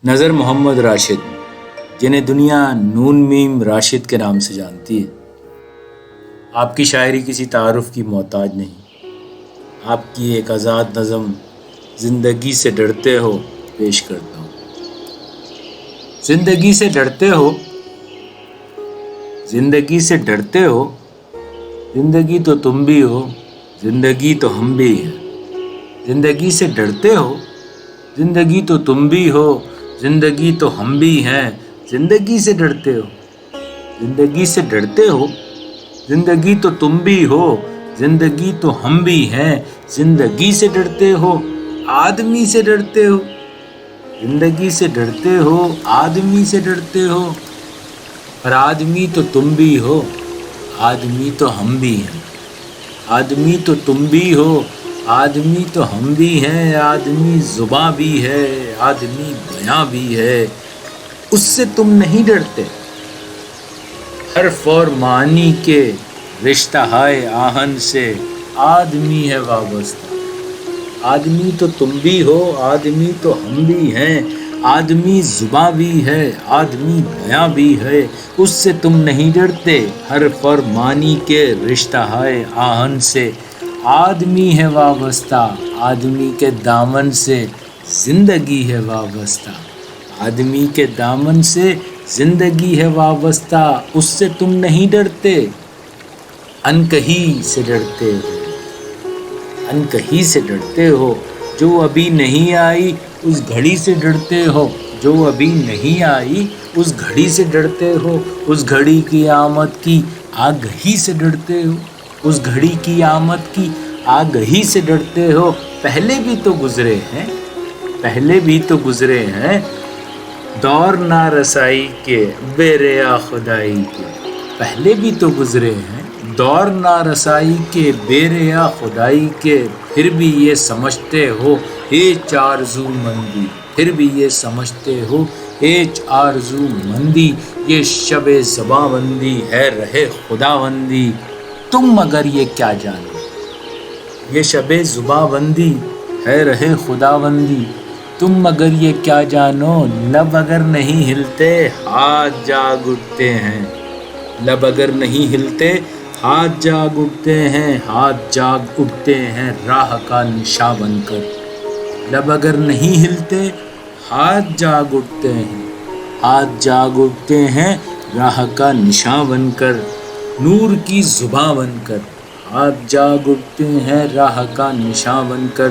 نظر محمد راشد، جنہیں دنیا نون میم راشد کے نام سے جانتی ہے۔ آپ کی شاعری کسی تعارف کی محتاج نہیں۔ آپ کی ایک آزاد نظم زندگی سے ڈرتے ہو پیش کرتا ہوں۔ زندگی سے ڈرتے ہو، زندگی سے ڈرتے ہو، زندگی تو تم بھی ہو، زندگی تو ہم بھی ہیں۔ زندگی سے ڈرتے ہو، زندگی تو تم بھی ہو، زندگی تو ہم بھی ہیں۔ زندگی سے ڈرتے ہو، زندگی سے ڈرتے ہو، زندگی تو تم بھی ہو، زندگی تو ہم بھی ہیں۔ زندگی سے ڈرتے ہو، آدمی سے ڈرتے ہو، زندگی سے ڈرتے ہو، آدمی سے ڈرتے ہو، پر آدمی تو تم بھی ہو، آدمی تو ہم بھی ہیں۔ آدمی تو تم بھی ہو، آدمی تو ہم بھی ہیں۔ آدمی زباں بھی ہے، آدمی بیاں بھی ہے، اس سے تم نہیں ڈرتے۔ حرف اور معنی کے رشتہ ہائے آہن سے آدمی ہے وابستہ۔ آدمی تو تم بھی ہو، آدمی تو ہم بھی ہیں۔ آدمی زباں بھی ہے، آدمی بیاں بھی ہے، اس سے تم نہیں ڈرتے۔ حرف اور معنی کے رشتہ ہائے آہن سے آدمی ہے وابستہ۔ آدمی کے دامن سے زندگی ہے وابستہ۔ آدمی کے دامن سے زندگی ہے وابستہ، اس سے تم نہیں ڈرتے۔ انکہی سے ڈرتے ہو، انکہی سے ڈرتے ہو، جو ابھی نہیں آئی اس گھڑی سے ڈرتے ہو۔ جو ابھی نہیں آئی اس گھڑی سے ڈرتے ہو، اس گھڑی کی آمد کی آگہی سے ڈرتے ہو۔ اس گھڑی کی آمد کی آگہی سے ڈرتے ہو۔ پہلے بھی تو گزرے ہیں، پہلے بھی تو گزرے ہیں، دور نارسائی کے بے ریا خدائی کے۔ پہلے بھی تو گزرے ہیں، دور نارسائی کے بے ریا خدائی کے، پھر بھی یہ سمجھتے ہو ہیچ آرزو مندی، پھر بھی یہ سمجھتے ہو ہیچ آرزو مندی۔ یہ شب زباں بندی ہے رہے خداوندی، تم مگر یہ کیا جانو۔ یہ شب زباں بندی ہے رہے خداوندی، تم مگر یہ کیا جانو۔ لب اگر نہیں ہلتے ہاتھ جاگ اٹھتے ہیں، لب اگر نہیں ہلتے ہاتھ جاگ اٹھتے ہیں، ہاتھ جاگ اٹھتے ہیں راہ کا نشاں بن کر۔ لب اگر نہیں ہلتے ہاتھ جاگ اٹھتے ہیں، ہاتھ جاگ اٹھتے ہیں راہ کا نشاں بن کر۔ نور کی زباں بن کر ہاتھ جاگ اٹھتے ہیں راہ کا نشاں بن کر۔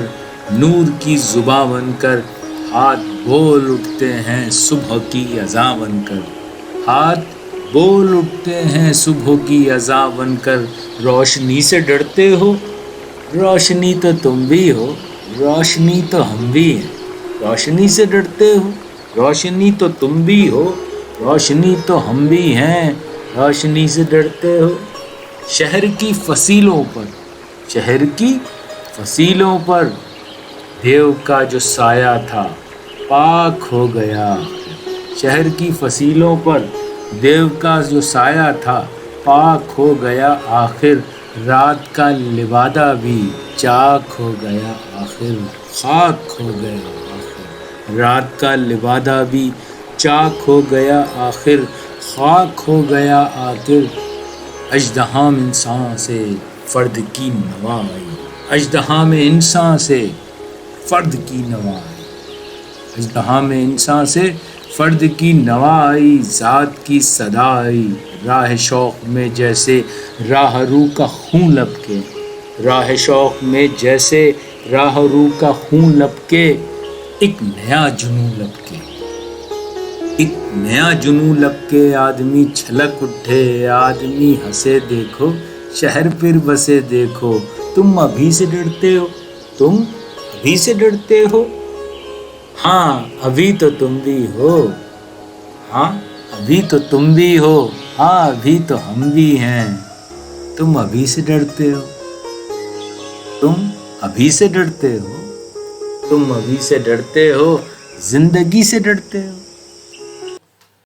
نور کی زباں بن کر ہاتھ بول اٹھتے ہیں صبح کی اذاں بن کر۔ ہاتھ بول اٹھتے ہیں صبح کی اذاں بن کر۔ روشنی سے ڈرتے ہو، روشنی تو تم بھی ہو، روشنی تو ہم بھی ہیں۔ روشنی سے ڈرتے ہو، روشنی تو تم بھی ہو، روشنی تو ہم بھی ہیں۔ روشنی سے ڈرتے ہو۔ شہر کی فصیلوں پر، شہر کی فصیلوں پر دیو کا جو سایہ تھا پاک ہو گیا۔ شہر کی فصیلوں پر دیو کا جو سایہ تھا پاک ہو گیا آخر۔ رات کا لبادہ بھی چاک ہو گیا آخر، خاک ہو گیا آخر۔ رات کا لبادہ بھی چاک ہو گیا آخر، خاک ہو گیا آخر۔ اژدہا میں انسان سے فرد کی نوا آئی، اژدہا میں انسان سے فرد کی نوا آئی۔ اژدہا میں انسان سے فرد کی نوا آئی، ذات کی صدا آئی۔ راہ شوق میں جیسے راہ رو کا خون لبکے، راہ شوق میں جیسے راہ رو کا خون لبکے، ایک نیا جنون لبکے، ایک نیا جنون لبکے۔ آدمی چھلک اٹھے، آدمی ہنسے دیکھو، شہر پھر بسے دیکھو۔ تم ابھی سے ڈرتے ہو، تم ابھی سے ڈرتے ہو، ہاں ابھی تو تم بھی ہو، ہاں ابھی تو تم بھی ہو، ہاں ابھی تو ہم بھی ہیں۔ تم ابھی سے ڈرتے ہو، تم ابھی سے ڈرتے ہو، تم ابھی سے ڈرتے ہو، زندگی سے ڈرتے ہو۔